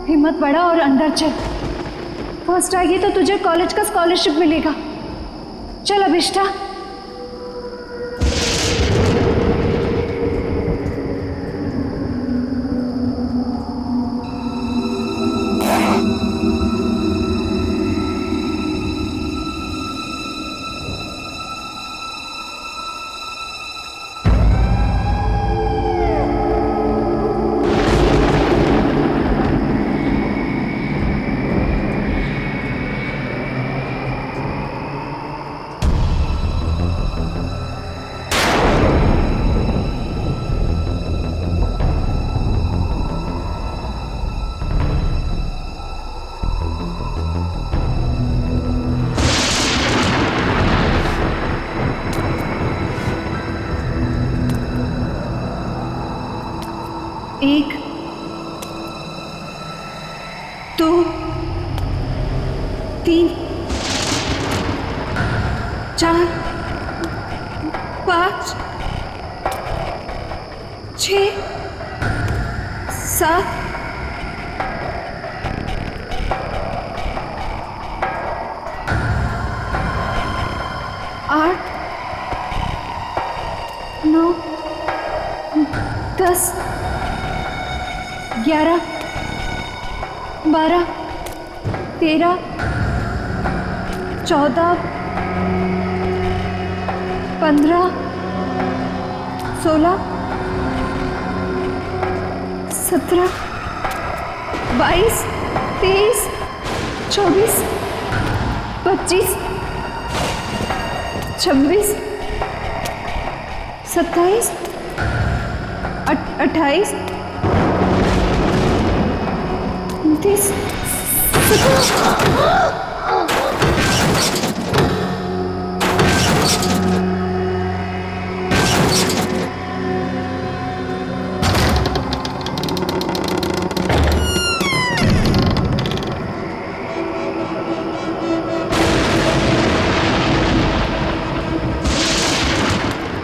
हिम्मत बढ़ा और अंदर चल। फर्स्ट आएगी तो तुझे कॉलेज का स्कॉलरशिप मिलेगा। चल अभिष्टा। एक, दो, तीन, चार, पाँच, 6, 7, 8, 9, 10, 11, 12, 13, 14, 15, 16, 17, 22, 23, 24, 25, 26, 27, 28, 29,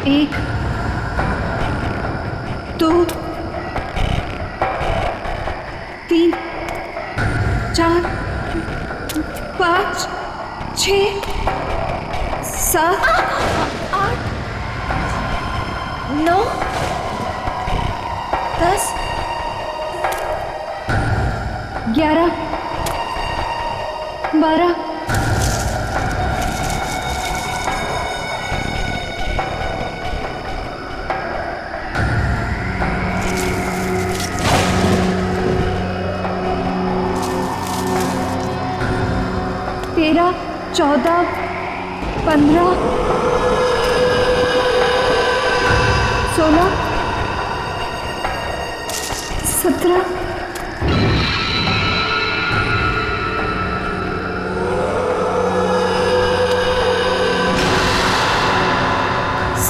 1, 2, 3, 4, 5, 6, 7, 8, 9, 10, 11, 12, 13, 14, 15, 16, 17,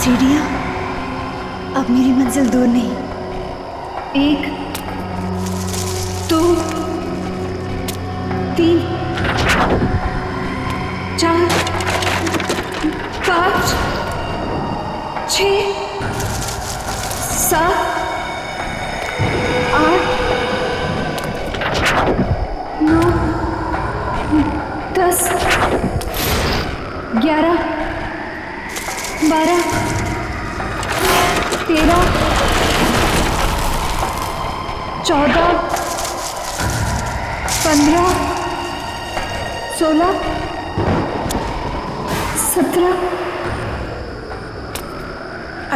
सीढ़ियाँ, अब मेरी मंजिल दूर नहीं। 1, 2, 3, 4, 5, 6, 7, 8, 9, 10, 11, 12, 13, 14, 15, 16, 17,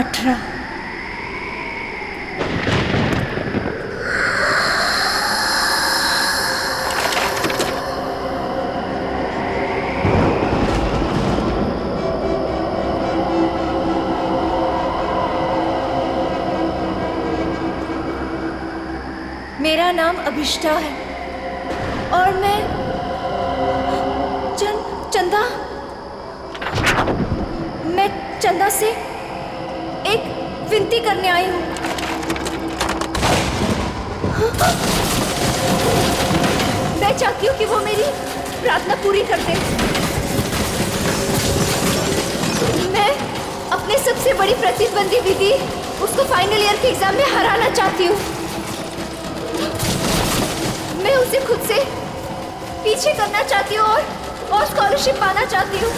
18। मेरा नाम अभिष्टा है और मैं चंदा मैं चंदा से एक विनती करने आई हूँ। मैं चाहती हूँ कि वो मेरी प्रार्थना पूरी कर दे। मैं अपने सबसे बड़ी प्रतिद्वंदी विधि उसको फाइनल ईयर के एग्जाम में हराना चाहती हूँ। मैं उसे पीछे करना चाहती हूँ और स्कॉलरशिप पाना चाहती हूँ।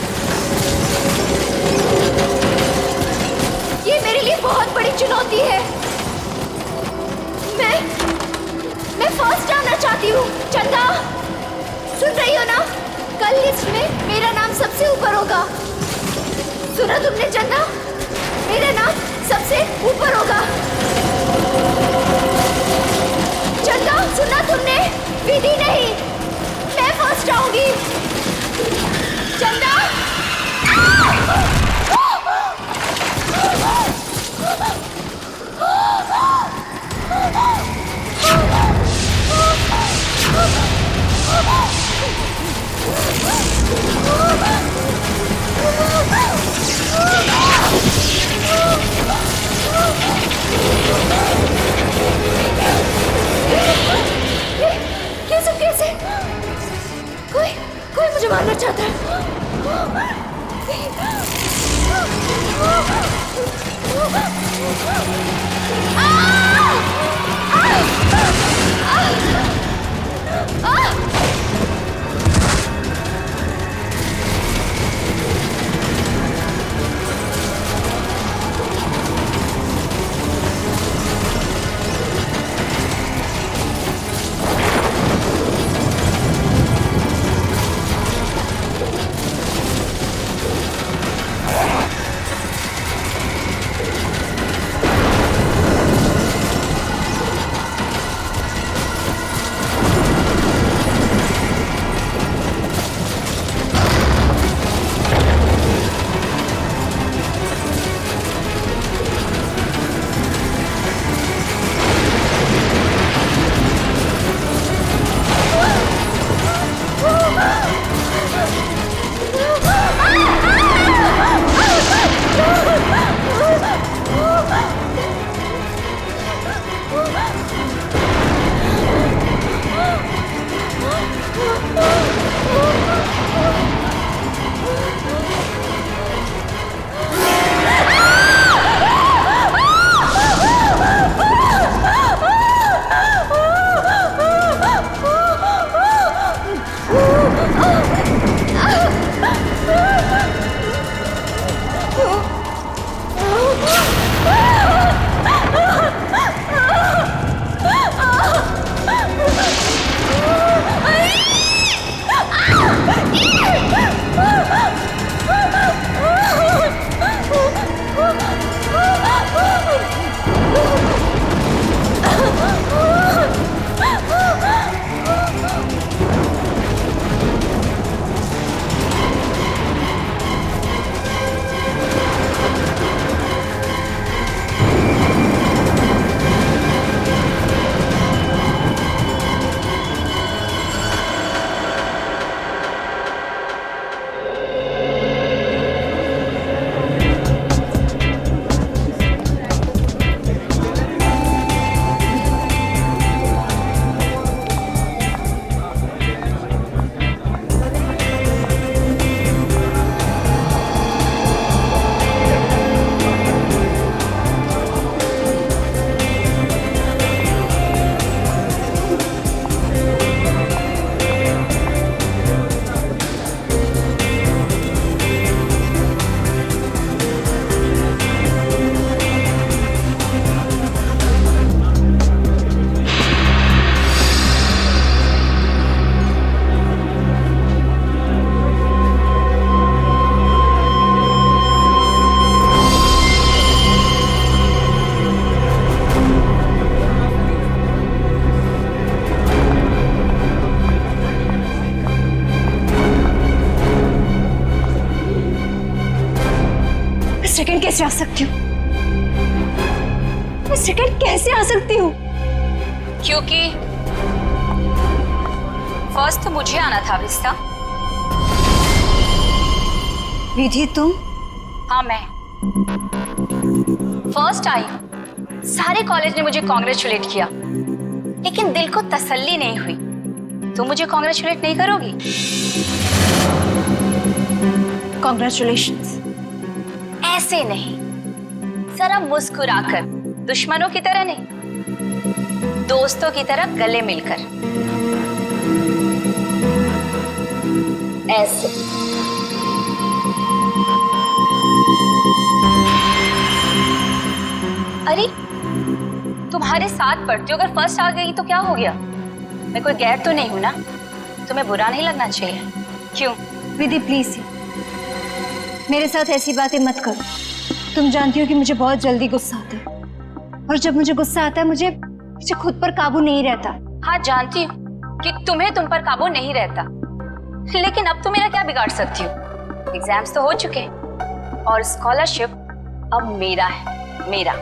ये मेरे लिए बहुत बड़ी चुनौती है। मैं फर्स्ट आना चाहती हूँ। चंदा, सुन रही हो ना? कल लिस्ट में मेरा नाम सबसे ऊपर होगा। सुना तुमने चंदा? मेरा नाम सबसे ऊपर होगा। चंदा, सुना तुमने? विधि नहीं, मैं फर्स्ट आऊंगी। चंदा, कैसे कोई मुझे मारना चाहता है। सेकंड कैसे आ सकती हूँ? मैं सेकंड कैसे आ सकती हूँ? क्योंकि फर्स्ट तो मुझे आना था विस्ता। विधि तुम? हाँ, मैं फर्स्ट आई। सारे कॉलेज ने मुझे कॉन्ग्रेचुलेट किया, लेकिन दिल को तसल्ली नहीं हुई। तुम मुझे कॉन्ग्रेचुलेट नहीं करोगी? कॉन्ग्रेचुलेशंस। ऐसे नहीं, जरा मुस्कुराकर, दुश्मनों की तरह नहीं, दोस्तों की तरह गले मिलकर। ऐसे। अरे तुम्हारे साथ पढ़ती हो, अगर फर्स्ट आ गई तो क्या हो गया? मैं कोई गैर तो नहीं हूं ना, तुम्हें बुरा नहीं लगना चाहिए। क्यों? विधि प्लीज मेरे साथ ऐसी बातें मत करो। तुम जानती हो कि मुझे बहुत जल्दी गुस्सा आता है, और जब मुझे गुस्सा आता है मुझे खुद पर काबू नहीं रहता। हाँ जानती हूँ कि तुम्हें तुम पर काबू नहीं रहता, लेकिन अब तो मेरा क्या बिगाड़ सकती हो? एग्जाम्स तो हो चुके और स्कॉलरशिप अब मेरा है, मेरा।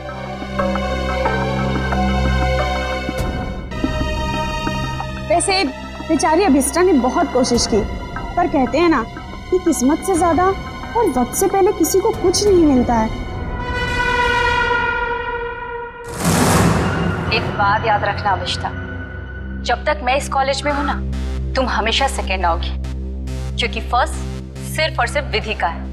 वैसे बेचारी अभिष्टा ने बहुत कोशिश की, पर कहते हैं ना कि किस्मत से ज्यादा और वक्त से पहले किसी को कुछ नहीं मिलता है। एक बात याद रखना अभिष्टा, जब तक मैं इस कॉलेज में हूं ना, तुम हमेशा सेकेंड आओगी, क्योंकि फर्स्ट सिर्फ और सिर्फ विधि का है।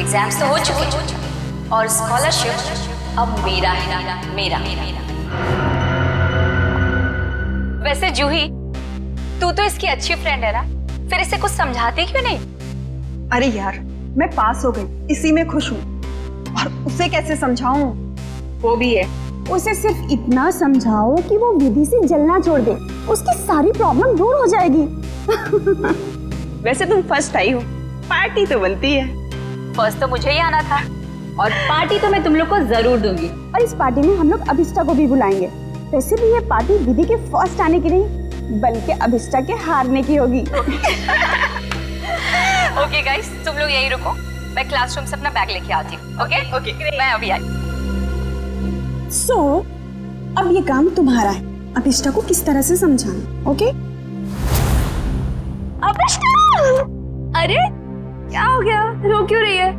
एग्जाम्स तो हो चुके और स्कॉलरशिप अब मेरा है, मेरा। वैसे जूही, तू तो इसकी अच्छी फ्रेंड है ना, फिर इसे कुछ समझाती क्यों नहीं? अरे यार, मैं पास हो गई, इसी में खुश हूँ, और उसे कैसे समझाऊं? वो भी है, उसे सिर्फ इतना समझाओ कि वो विधि से जलना छोड़ दे, उसकी सारी प्रॉब्लम दूर हो जाएगी। वैसे तुम फर्स्ट आई हो, पार्टी तो बनती है। फर्स्ट तो मुझे ही आना था, और पार्टी तो मैं तुम लोग को जरूर दूंगी। और इस पार्टी में हम लोग अभिष्टा को भी बुलाएंगे। वैसे भी ये पार्टी विधि के फर्स्ट आने की नहीं, बल्कि अभिष्टा के हारने की होगी। ओके गाइस, तुम लोग यहीं रुको, मैं क्लासरूम से अपना बैग लेके आती हूँ। ओके, मैं अभी आई। सो अब ये काम तुम्हारा है, अभिष्टा को किस तरह से समझाना। ओके? अभिष्टा! अरे क्या हो गया, रो क्यों रही है?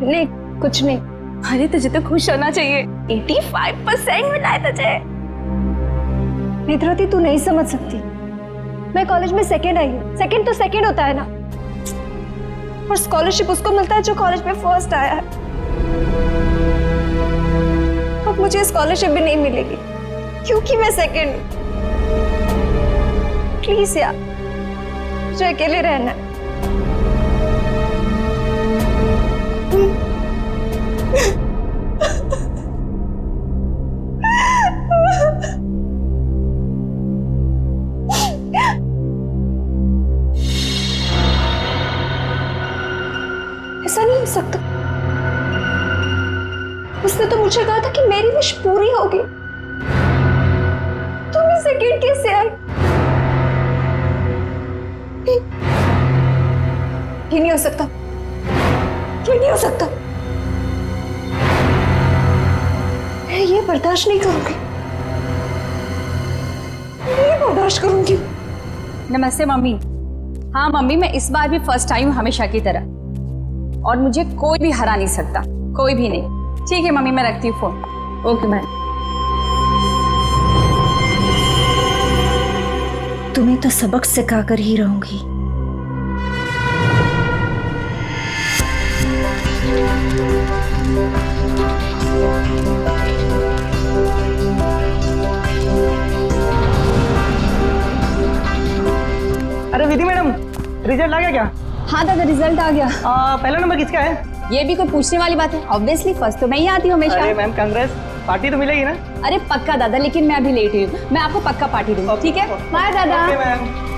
नहीं कुछ नहीं। अरे तुझे तो खुश होना चाहिए, 85% मिला है तुझे। नेत्रवती, तू नहीं समझ सकती, मैं कॉलेज में सेकंड आई हूँ। सेकंड तो सेकंड होता है ना, और स्कॉलरशिप उसको मिलता है जो कॉलेज में फर्स्ट आया है। अब मुझे स्कॉलरशिप भी नहीं मिलेगी क्योंकि मैं सेकंड हूँ। प्लीज यार, मुझे अकेले रहना है। ऐसा नहीं हो सकता, उसने तो मुझे कहा था कि मेरी विश पूरी होगी। तुम ही सेकंड कैसे आई? ये नहीं हो सकता, ये नहीं हो सकता। मैं ये बर्दाश्त नहीं करूंगी, ये बर्दाश्त करूंगी। नमस्ते मम्मी। हाँ मम्मी, मैं इस बार भी फर्स्ट आई हूँ हमेशा की तरह, और मुझे कोई भी हरा नहीं सकता, कोई भी नहीं। ठीक है मम्मी, मैं रखती हूँ फोन। Okay bye. तुम्हें तो सबक सिखाकर ही रहूंगी। अरे विधि मैडम, रिजल्ट आ गया क्या? हाँ दादा, रिजल्ट आ गया। पहला नंबर किसका है? ये भी कोई पूछने वाली बात है? ऑब्वियसली फर्स्ट तो मैं ही आती हूँ हमेशा। अरे मैम कांग्रेस, पार्टी तो मिलेगी ना? अरे पक्का दादा, लेकिन मैं अभी लेट हुई हूँ, मैं आपको पक्का पार्टी दूंगी। ठीक है, बाय दादा। Okay ma'am.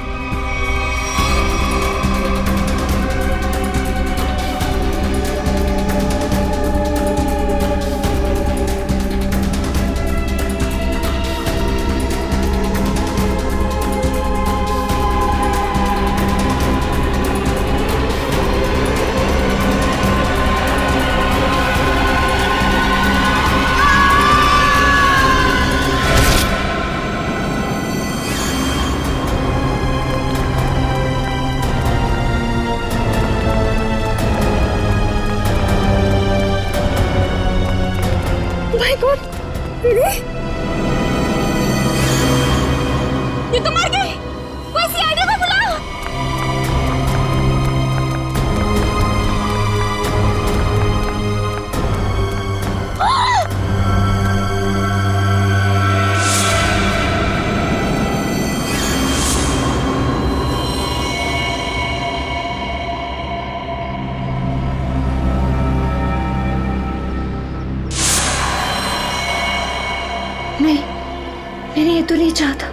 तो नहीं चाहता,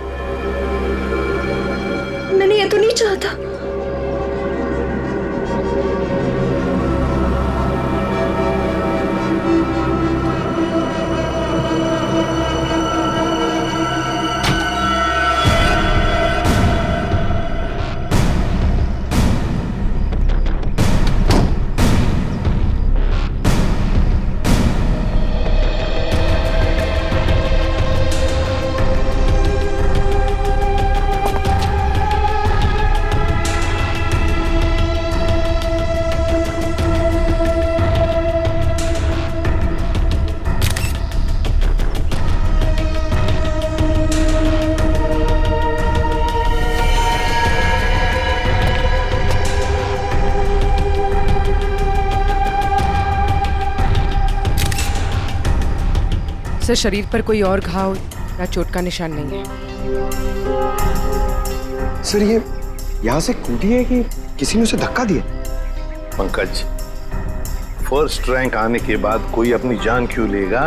मैंने ये तो नहीं चाहता। सर, शरीर पर कोई और घाव या चोट का निशान नहीं है। सर, ये यहाँ से कूदी है कि किसी ने उसे धक्का दिया? पंकज, फर्स्ट रैंक आने के बाद कोई अपनी जान क्यों लेगा?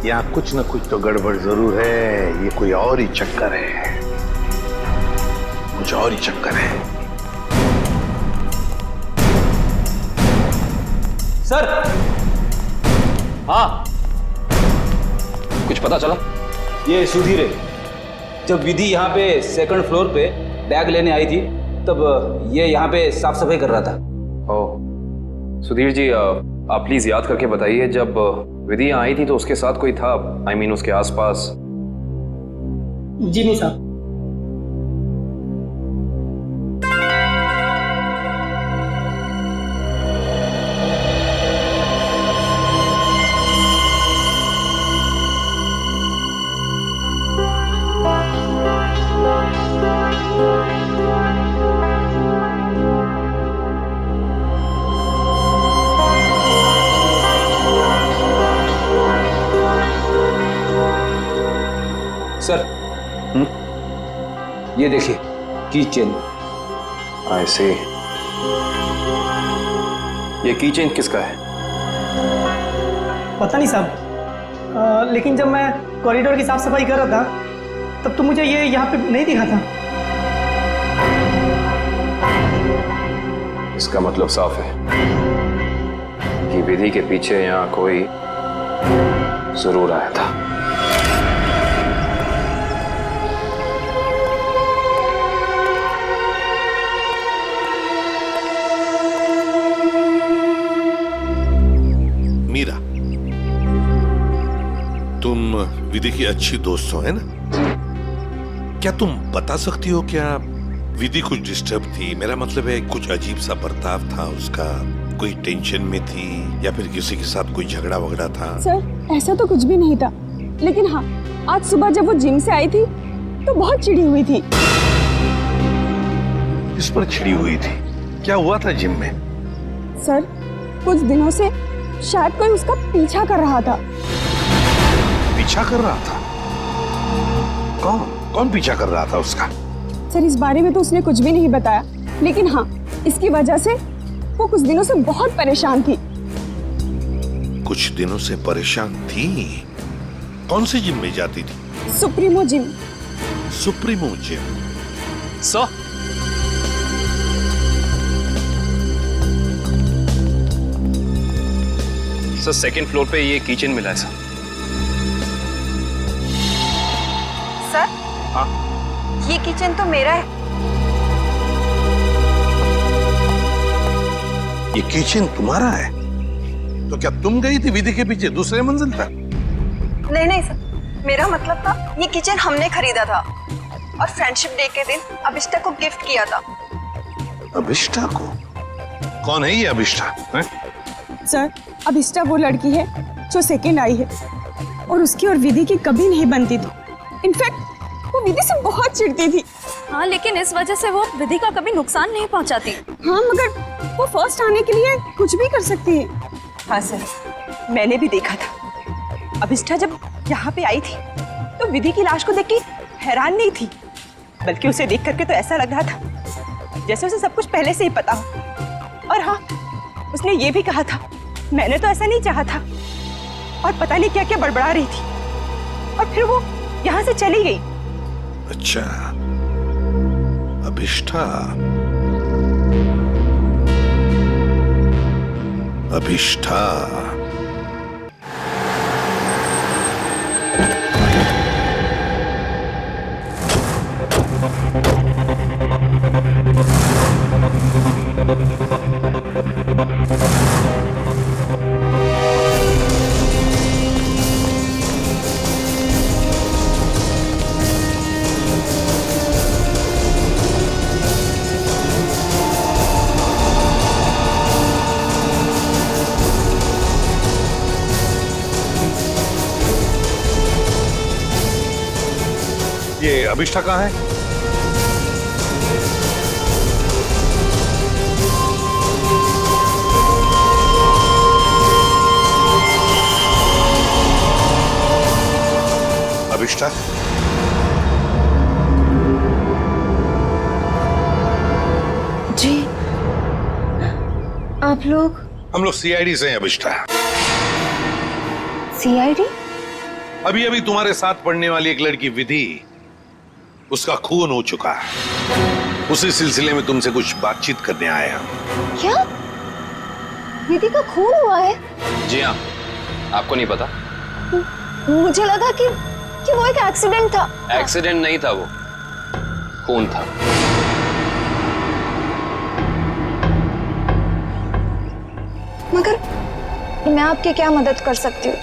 यहाँ कुछ न कुछ तो गड़बड़ जरूर है। ये कोई और ही चक्कर है, कुछ और ही चक्कर है। सर, हाँ, कुछ पता चला? ये सुधीर है। जब विधि यहाँ पे सेकंड फ्लोर पे बैग लेने आई थी तब ये यहाँ पे साफ सफाई कर रहा था। ओह, सुधीर जी, आप प्लीज याद करके बताइए, जब विधि यहाँ आई थी तो उसके साथ कोई था? I mean, उसके आसपास? जी नहीं साहब। सर, ये देखिए, की चेन। I see। ये की चेन किसका है? पता नहीं साहब, लेकिन जब मैं कॉरिडोर की साफ सफाई कर रहा था तब तो मुझे ये यहाँ पे नहीं दिखा था। इसका मतलब साफ है कि विधि के पीछे यहाँ कोई जरूर आया था। मीरा, तुम विधि की अच्छी दोस्त हो, है ना? क्या तुम बता सकती हो क्या विधि कुछ डिस्टर्ब थी? मेरा मतलब है, कुछ अजीब सा बर्ताव था उसका, कोई टेंशन में थी या फिर किसी के साथ कोई झगड़ा वगड़ा था? सर, ऐसा तो कुछ भी नहीं था, लेकिन हाँ, आज सुबह जब वो जिम से आई थी तो बहुत चिढ़ी हुई थी। इस पर चिढ़ी हुई थी? क्या हुआ था जिम में? सर, कुछ दिनों से शायद कोई उसका पीछा कर रहा था। पीछा कर रहा था? कौन पीछा कर रहा था उसका? सर, इस बारे में तो उसने कुछ भी नहीं बताया, लेकिन हाँ, इसकी वजह से वो कुछ दिनों से बहुत परेशान थी। कुछ दिनों से परेशान थी? कौन से जिम में जाती थी? Supremo gym. Supremo gym? Sir, second floor पे ये किचन मिला है सर। सर, हाँ, ये किचन तो मेरा है। ये किचन तुम्हारा है? तो क्या तुम गई थी विधि के पीछे दूसरे मंजिल पर? नहीं सर, मेरा मतलब था ये किचन हमने खरीदा था और फ्रेंडशिप डे के दिन अभिष्टा को गिफ्ट किया था। अभिष्टा को? कौन है ये अभिष्टा? सर, अभिष्टा वो लड़की है जो सेकंड आई है और उसकी और विधि की कभी नहीं बनती थी। इनफैक्ट वो विधि से बहुत चिढ़ती थी। हाँ, लेकिन इस वजह से वो विधि का कभी नुकसान नहीं पहुंचाती। हाँ, मगर वो फर्स्ट आने के लिए कुछ भी कर सकती है। हाँ सर, मैंने भी देखा था। अभिष्टा जब यहाँ पे आई थी तो विधि की लाश को देख के हैरान नहीं थी, बल्कि उसे देख करके तो ऐसा लग रहा था जैसे उसे सब कुछ पहले से ही पता हो। और हाँ, उसने ये भी कहा था, मैंने तो ऐसा नहीं चाहा था, और पता नहीं क्या क्या बड़बड़ा रही थी। और फिर वो यहाँ से चली गई। अच्छा, अभिष्ठा। अभिष्ठा। ये अभिष्ठा कहाँ है? अभिष्ठा? जी, आप लोग? हम लोग सीआईडी से हैं अभिष्ठा। सीआईडी? अभी अभी तुम्हारे साथ पढ़ने वाली एक लड़की विधि, उसका खून हो चुका है। उसी सिलसिले में तुमसे कुछ बातचीत करने आए हम। क्या? विधि का खून हुआ है? जी हाँ, आपको नहीं पता? मुझे लगा कि वो एक एक्सीडेंट था। एक्सीडेंट नहीं था, वो खून था। मगर मैं आपकी क्या मदद कर सकती हूँ?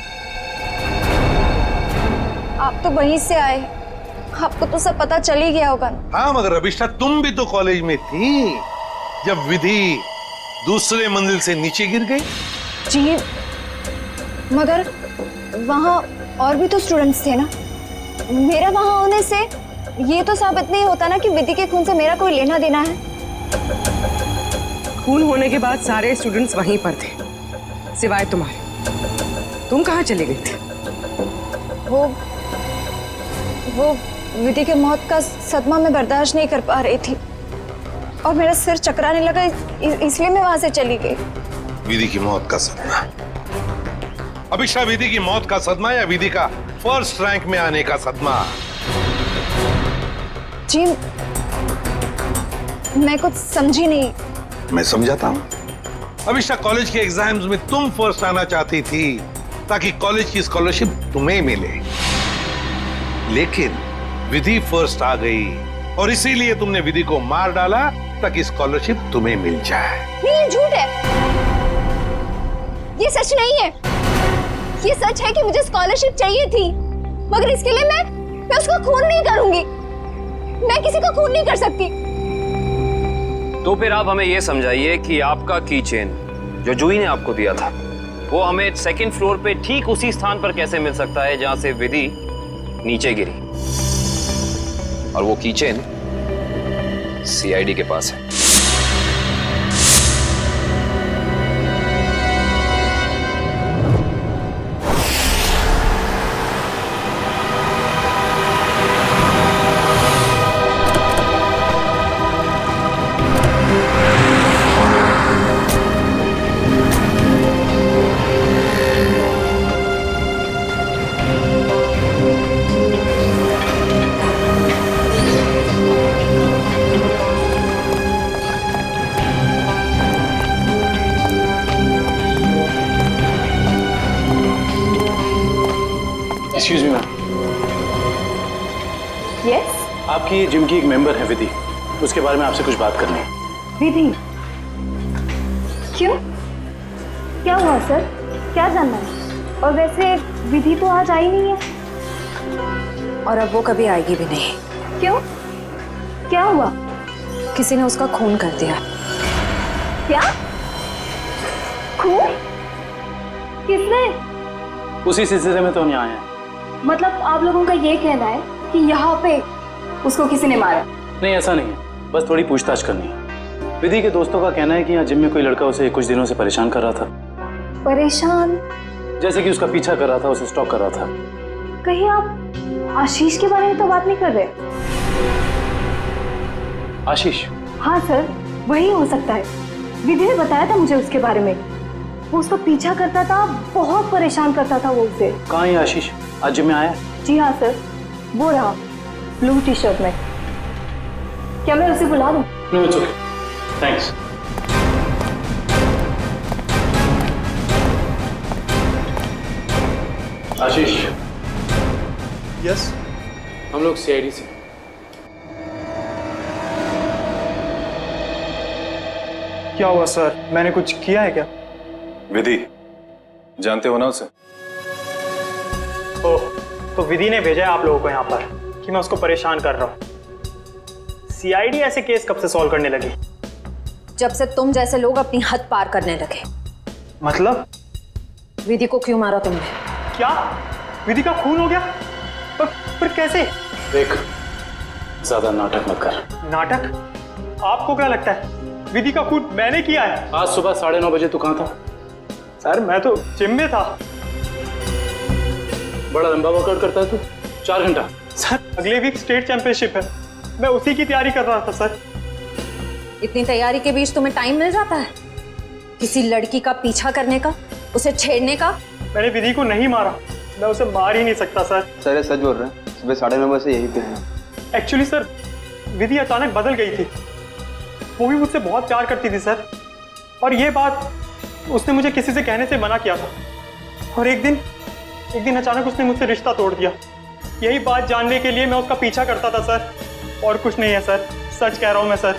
आप तो वहीं से आए, आपको तो सब पता चल ही गया होगा ना। हाँ, मगर अभिष्ठा तुम भी तो कॉलेज में थी जब विधि दूसरे मंजिल से नीचे गिर गई। जी, मगर वहाँ और भी तो स्टूडेंट्स थे ना। मेरा वहाँ होने से ये तो साबित नहीं होता ना कि विधि के खून से मेरा कोई लेना देना है। खून होने के बाद सारे स्टूडेंट्स वहीं पर थे, सिवाय तुम्हारे। तुम कहाँ चले गए थे? वो विधि के मौत का सदमा मैं बर्दाश्त नहीं कर पा रही थी और मेरा सिर चकराने लगा, इसलिए मैं वहां से चली गई। विधि की मौत का सदमा? अभिष्ठा, विधि की मौत का सदमा या विधि का फर्स्ट रैंक में आने का सदमा? जी, मैं कुछ समझी नहीं। मैं समझाता हूँ। अभिष्ठा, कॉलेज के एग्जाम्स में तुम फर्स्ट आना चाहती थी ताकि कॉलेज की स्कॉलरशिप तुम्हें मिले, लेकिन विधि फर्स्ट आ गई और इसीलिए तुमने विधि को मार डाला ताकि स्कॉलरशिप तुम्हें मिल जाए। नहीं, ये झूठ है, ये सच नहीं है। ये सच है कि मुझे स्कॉलरशिप चाहिए थी, मगर इसके लिए मैं उसका खून नहीं करूंगी। मैं किसी का खून नहीं कर सकती। तो फिर आप हमें यह समझाइए कि आपका की चेन जो जूही ने आपको दिया था, वो हमें सेकंड फ्लोर पे ठीक उसी स्थान पर कैसे मिल सकता है जहां से विधि नीचे गिरी? और वो की चेन सीआईडी के पास है। Excuse me ma'am. यस? आपकी जिम की एक मेंबर है विधि, उसके बारे में आपसे कुछ बात करनी है। विधि? क्यों? क्या हुआ सर? क्या जानना है? और वैसे विधि तो आज आई नहीं है। और अब वो कभी आएगी भी नहीं। क्यों? क्या हुआ? किसी ने उसका खून कर दिया। क्या? खून? किसने? उसी सिलसिले में तो हम यहाँ आए हैं। मतलब आप लोगों का ये कहना है कि यहाँ पे उसको किसी ने मारा? नहीं, ऐसा नहीं है, बस थोड़ी पूछताछ करनी है। विधि के दोस्तों का कहना है कि यहाँ जिम में कोई लड़का उसे कुछ दिनों से परेशान कर रहा था। परेशान? जैसे कि उसका पीछा कर रहा था, उसे स्टॉक कर रहा था। कहीं आप आशीष के बारे में तो बात नहीं कर रहे? आशीष? हाँ सर, वही हो सकता है। विधि ने बताया था मुझे उसके बारे में। वो उसका पीछा करता था, बहुत परेशान करता था वो उसे। कहाँ है आशीष? आज जिम में आया? जी हाँ सर, वो रहा ब्लू टी शर्ट में। क्या मैं उसे बुला दूं? No it's okay, thanks. Ashish. Yes. हम लोग सीआईडी से। क्या हुआ सर, मैंने कुछ किया है क्या? विधि, जानते हो ना उसे? ओह, तो विधि ने भेजा है आप लोगों को यहाँ पर कि मैं उसको परेशान कर रहा हूँ। सीआईडी ऐसे केस कब से सॉल्व करने लगी? जब से तुम जैसे लोग अपनी हद पार करने लगे। मतलब? विधि को क्यों मारा तुमने? क्या विधि का खून हो गया? पर कैसे? देख, ज्यादा नाटक मत कर। नाटक? आपको क्या लगता है विधि का खून मैंने किया है? आज सुबह 9:30 बजे तू कहाँ था? सर मैं तो जिम में था। बड़ा लंबा वर्कआउट करता है तू, 4 घंटा। सर अगले वीक स्टेट चैंपियनशिप है, मैं उसी की तैयारी कर रहा था सर। इतनी तैयारी के बीच तुम्हें टाइम मिल जाता है किसी लड़की का पीछा करने का, उसे छेड़ने का? मैंने विधि को नहीं मारा, मैं उसे मार ही नहीं सकता सर। सर सच बोल रहे हैं, सुबह 9:30 बजे यहीं पे हैं। एक्चुअली सर विधि अचानक बदल गई थी, वो भी मुझसे बहुत प्यार करती थी सर, और ये बात उसने मुझे किसी से कहने से मना किया था, और एक दिन अचानक उसने मुझसे रिश्ता तोड़ दिया। यही बात जानने के लिए मैं उसका पीछा करता था सर, और कुछ नहीं है सर, सच कह रहा हूं मैं सर।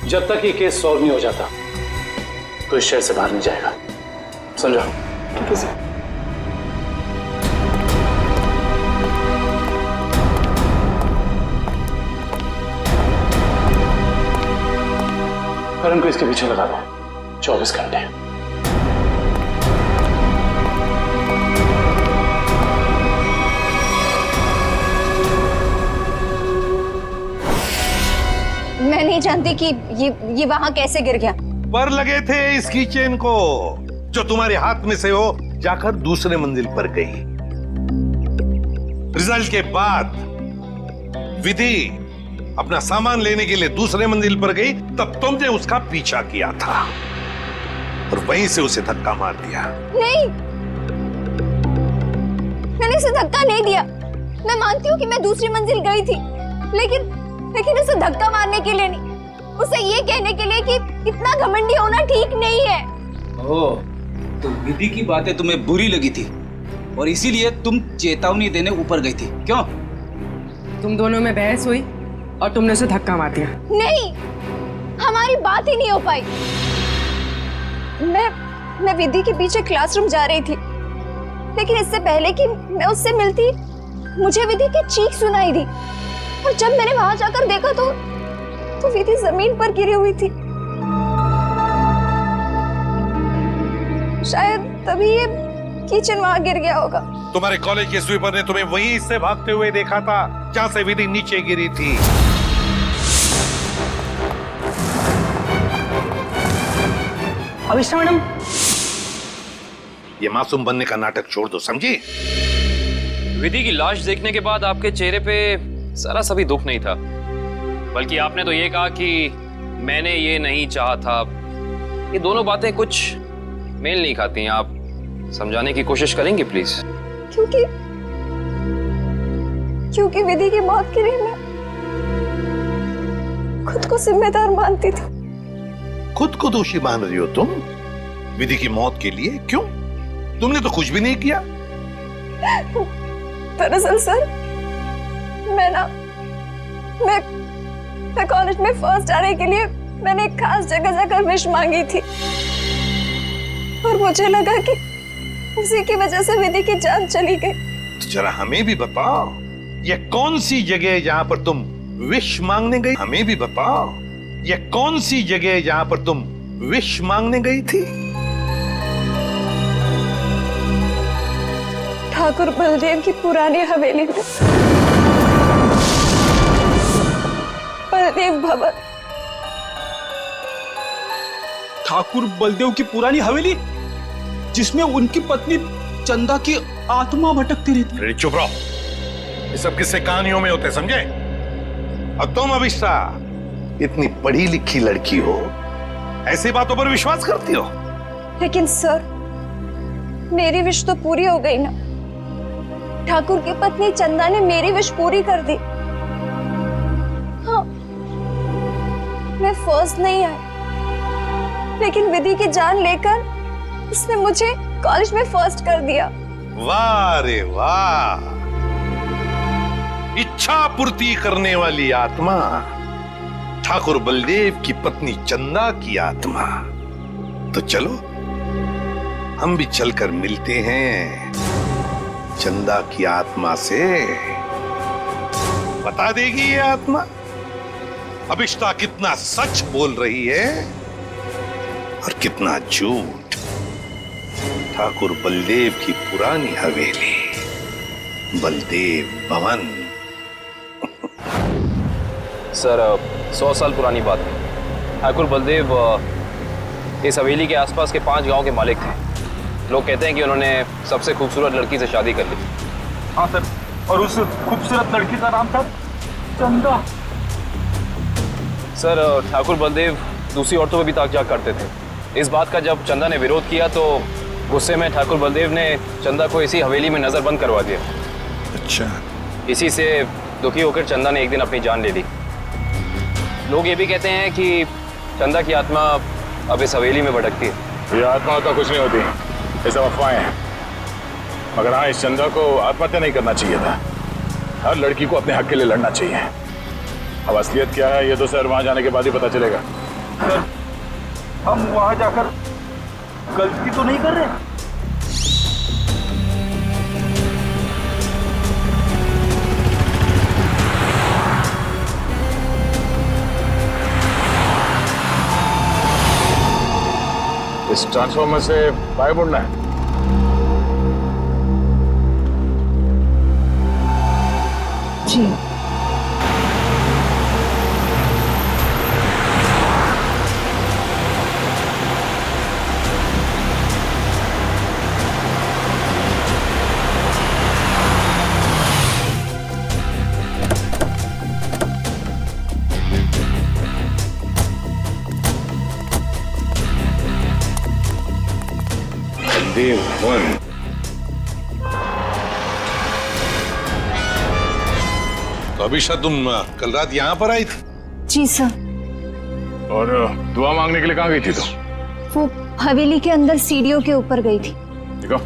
जब तक ये केस सॉल्व नहीं हो जाता तो इस शहर से बाहर नहीं जाएगा, समझा? ठीक है सर। करण को इसके पीछे लगा दो 24 घंटे। मैं नहीं जानती कि ये वहां कैसे गिर गया। पर लगे थे इसकी चेन को, जो तुम्हारे हाथ में से हो जाकर दूसरे मंजिल पर गई। रिजल्ट के बाद विधि अपना सामान लेने के लिए दूसरे मंजिल पर गई, तब तुमने उसका पीछा किया था और वहीं से उसे धक्का मार दिया। नहीं, मैंने उसे धक्का नहीं दिया। मैं मानती हूँ कि मैं दूसरी मंजिल गई थी, लेकिन उसे धक्का मारने के लिए नहीं, उसे ये कहने के लिए कि इतना घमंडी होना ठीक नहीं है। ओह, तो विधि की बातें तुम्हें बुरी लगी थी और इसीलिए तुम चेतावनी देने ऊपर गई थी, क्यों? तुम दोनों में बहस हुई और तुमने उसे धक्का मार दिया। नहीं, हमारी बात ही नहीं हो पाई। मैं विधि के पीछे क्लासरूम जा रही थी, लेकिन इससे पहले कि मैं उससे मिलती मुझे विधि की चीख सुनाई दी, और जब मैंने वहां जाकर देखा तो विधि जमीन पर गिरी हुई थी। शायद तभी ये किचन वहां गिर गया होगा। तुम्हारे कॉलेज के स्वीपर ने तुम्हें वहीं से भागते हुए देखा था जहां से विधि नीचे गिरी थी। अविष्टा मैडम, ये मासूम बनने का नाटक छोड़ दो, समझी? विधि की लाश देखने के बाद आपके चेहरे पे जरा सा भी दुख नहीं था, बल्कि आपने तो ये कहा कि मैंने ये नहीं चाहा था। ये दोनों बातें कुछ मेल नहीं खाती हैं। आप समझाने की कोशिश करेंगे प्लीज? क्योंकि विधि की मौत के लिए मैं खुद को जिम्मेदार मानती थी। खुद को दोषी मान रही हो तुम विधि की मौत के लिए? क्यों? तुमने तो कुछ भी नहीं किया। दरअसल सर, मैं कॉलेज में फर्स्ट आने के लिए मैंने एक खास जगह जाकर विश मांगी थी, और मुझे लगा कि उसी की वजह से विधि की जान चली गई। तो जरा हमें भी बताओ, ये कौन सी जगह है जहां पर तुम विश मांगने गई? हमें भी बताओ, ये कौन सी जगह है जहां पर तुम विश मांगने गई थी? ठाकुर बलदेव की पुरानी हवेली में, बलदेव भवन। ठाकुर बलदेव की पुरानी हवेली, जिसमें उनकी पत्नी चंदा की आत्मा भटकती रहती। अरे चुप रहो, ये सब किस्से कहानियों में होते, समझे? और तुम अविष्टा इतनी पढ़ी लिखी लड़की हो, ऐसी बातों पर विश्वास करती हो? लेकिन सर, मेरी विश तो पूरी हो गई ना। ठाकुर की पत्नी चंदा ने मेरी विश पूरी कर दी। हाँ, मैं फर्स्ट नहीं आई, लेकिन विधि की जान लेकर उसने मुझे कॉलेज में फर्स्ट कर दिया। वाह रे वाह, इच्छा पूर्ति करने वाली आत्मा, ठाकुर बलदेव की पत्नी चंदा की आत्मा। तो चलो हम भी चलकर मिलते हैं चंदा की आत्मा से। बता देगी ये आत्मा अभिष्टा कितना सच बोल रही है और कितना झूठ। ठाकुर बलदेव की पुरानी हवेली, बलदेव भवन। सर 100 साल पुरानी बात है। ठाकुर बलदेव इस हवेली के आसपास के 5 गांव के मालिक थे। लोग कहते हैं कि उन्होंने सबसे खूबसूरत लड़की से शादी कर ली। हाँ सर, और उस खूबसूरत लड़की का नाम था चंदा। सर ठाकुर बलदेव दूसरी औरतों पर भी ताक झाक करते थे। इस बात का जब चंदा ने विरोध किया तो गुस्से में ठाकुर बलदेव ने चंदा को इसी हवेली में नजरबंद करवा दिया। अच्छा। इसी से दुखी होकर चंदा ने एक दिन अपनी जान ले ली। लोग ये भी कहते हैं कि चंदा की आत्मा अब इस हवेली में भटकती है। ये आत्मा तो कुछ नहीं होती, ये सब अफवाहें हैं। मगर हाँ, इस चंदा को आत्महत्या नहीं करना चाहिए था। हर लड़की को अपने हक के लिए लड़ना चाहिए। अब असलियत क्या है ये तो सर वहां जाने के बाद ही पता चलेगा। सर, हम वहां जाकर गलती तो नहीं कर रहे? इस ट्रांसफॉर्मर से बाहर मुड़ना है। जी। बलदेव भवन। तो अभिषा तुम कल रात यहाँ पर आई थी? जी सर। और दुआ मांगने के लिए कहाँ गई थी तुम? वो हवेली के अंदर सीढ़ियों के ऊपर गई थी। देखो,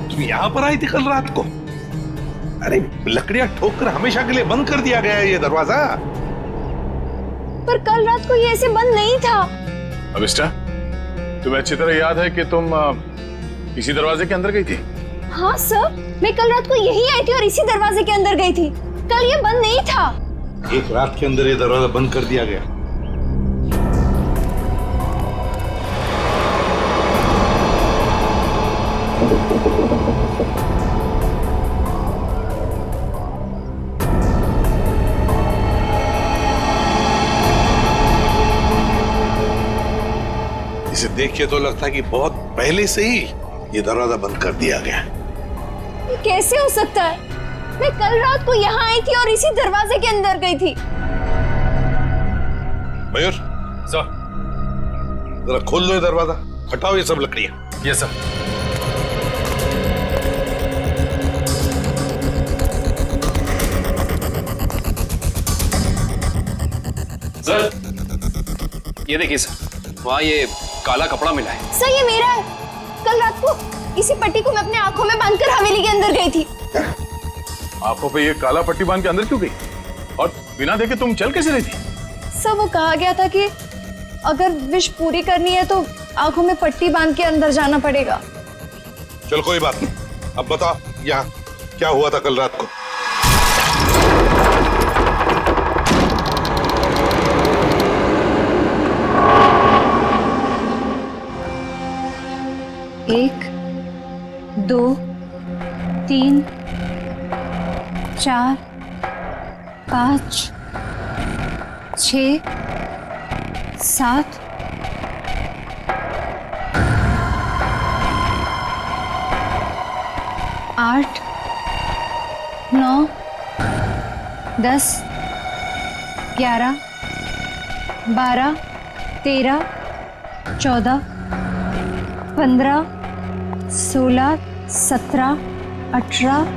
तुम यहाँ पर आई थी कल रात को? अरे लकड़ियां ठोककर हमेशा के लिए बंद कर दिया गया है ये दरवाजा। पर कल रात को ये ऐसे बंद नहीं था। अभिष्टा, तुम्हें अच्छी तरह याद है कि तुम इसी दरवाजे के अंदर गई थी? हाँ सर, मैं कल रात को यही आई थी और इसी दरवाजे के अंदर गई थी। कल ये बंद नहीं था। एक रात के अंदर ये दरवाजा बंद कर दिया गया। इसे देख के तो लगता है कि बहुत पहले से ही ये दरवाजा बंद कर दिया गया। ये कैसे हो सकता है? मैं कल रात को यहाँ आई थी और इसी दरवाजे के अंदर गई थी। मयूर सर, जरा खोल लो ये दरवाजा, हटाओ ये सब लकड़ियां। Yes sir. सर ये देखिए सर, वहाँ ये काला कपड़ा मिला है। सर ये मेरा है। कल रात को इसी पट्टी को मैं अपने आंखों में बांधकर हवेली के अंदर गई थी। आंखों पे ये काला पट्टी बांध के अंदर क्यों गई? और बिना देखे तुम चल कैसे रही थी? सर वो कहा गया था कि अगर विश पूरी करनी है तो आंखों में पट्टी बांध के अंदर जाना पड़ेगा। चल कोई बात नहीं, अब बता यहाँ क्या हुआ था कल रात को? एक, दो, तीन, चार, 5, 6, 7। 8 9 10 11 12 13 14 15 16 17 18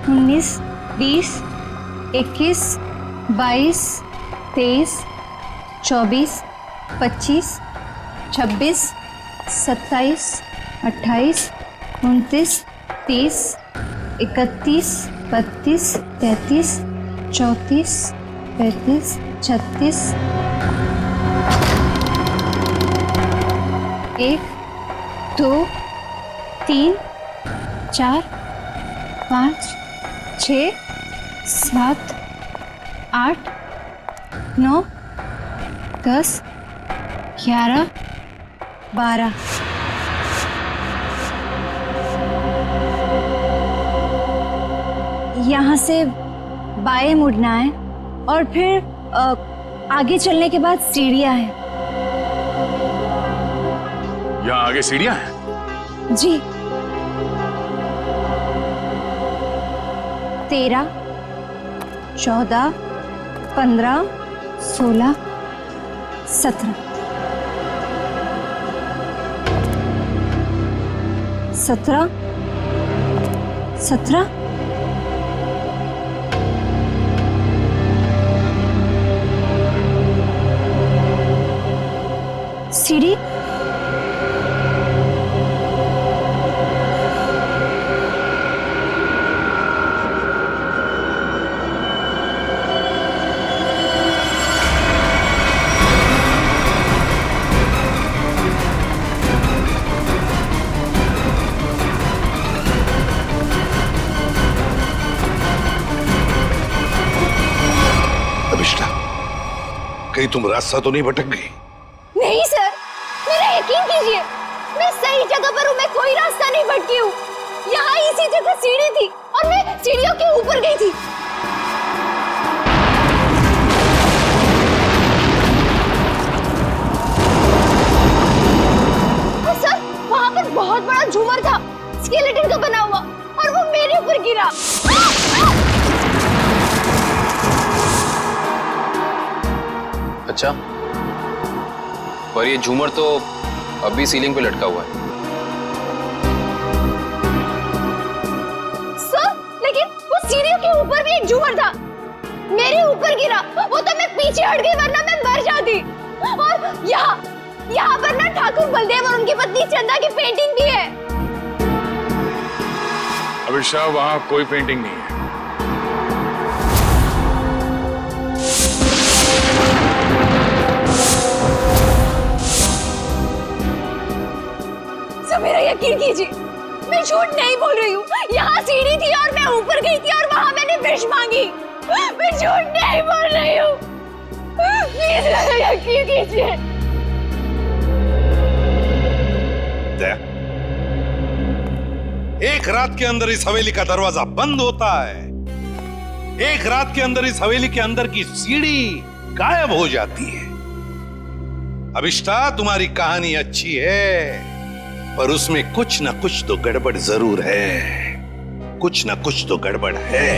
19 20 21 22 23 24 25 26 27 28 29 30 31 32 33 34 35 36 1 2 3 4 5 6 7 8 9 10 11 12 यहाँ से बाएं मुड़ना है और फिर आगे चलने के बाद सीढ़ियाँ हैं। यहाँ आगे सीढ़ियाँ हैं? जी। 13 14 15 16 17 17 17 सीढ़ी अभिष्टा, कहीं तुम रास्ता तो नहीं भटक गई? नहीं सर, मेरा यकीन कीजिए, मैं सही जगह पर हूँ। मैं कोई रास्ता नहीं भटकी हूँ। यहाँ इसी जगह सीढ़ी थी और मैं सीढ़ियों के ऊपर गई थी। और सर, वहाँ पर बहुत बड़ा झूमर था, स्केलेटन का बना हुआ, और वो मेरे ऊपर गिरा। अच्छा, पर ये झूमर तो अभी सीलिंग पे लटका हुआ है। सर, लेकिन वो सीढ़ियों के ऊपर भी एक झूमर था, मेरे ऊपर गिरा। वो तो मैं पीछे हट गई, वरना मैं मर जाती। और यहाँ पर ना ठाकुर बलदेव और उनकी पत्नी चंदा की पेंटिंग भी है। अभिषा, वहाँ कोई पेंटिंग नहीं है। मेरा यकीन कीजिए, मैं झूठ नहीं बोल रही हूँ। यहाँ सीढ़ी थी और मैं ऊपर गई थी और वहाँ मैंने विश मांगी। मैं झूठ नहीं बोल रही हूँ। प्लीज मेरा यकीन कीजिए। एक रात के अंदर इस हवेली का दरवाजा बंद होता है, एक रात के अंदर इस हवेली के अंदर की सीढ़ी गायब हो जाती है। अभिष्टा, तुम्हारी कहानी अच्छी है, पर उसमें कुछ ना कुछ तो गड़बड़ जरूर है। कुछ ना कुछ तो गड़बड़ है।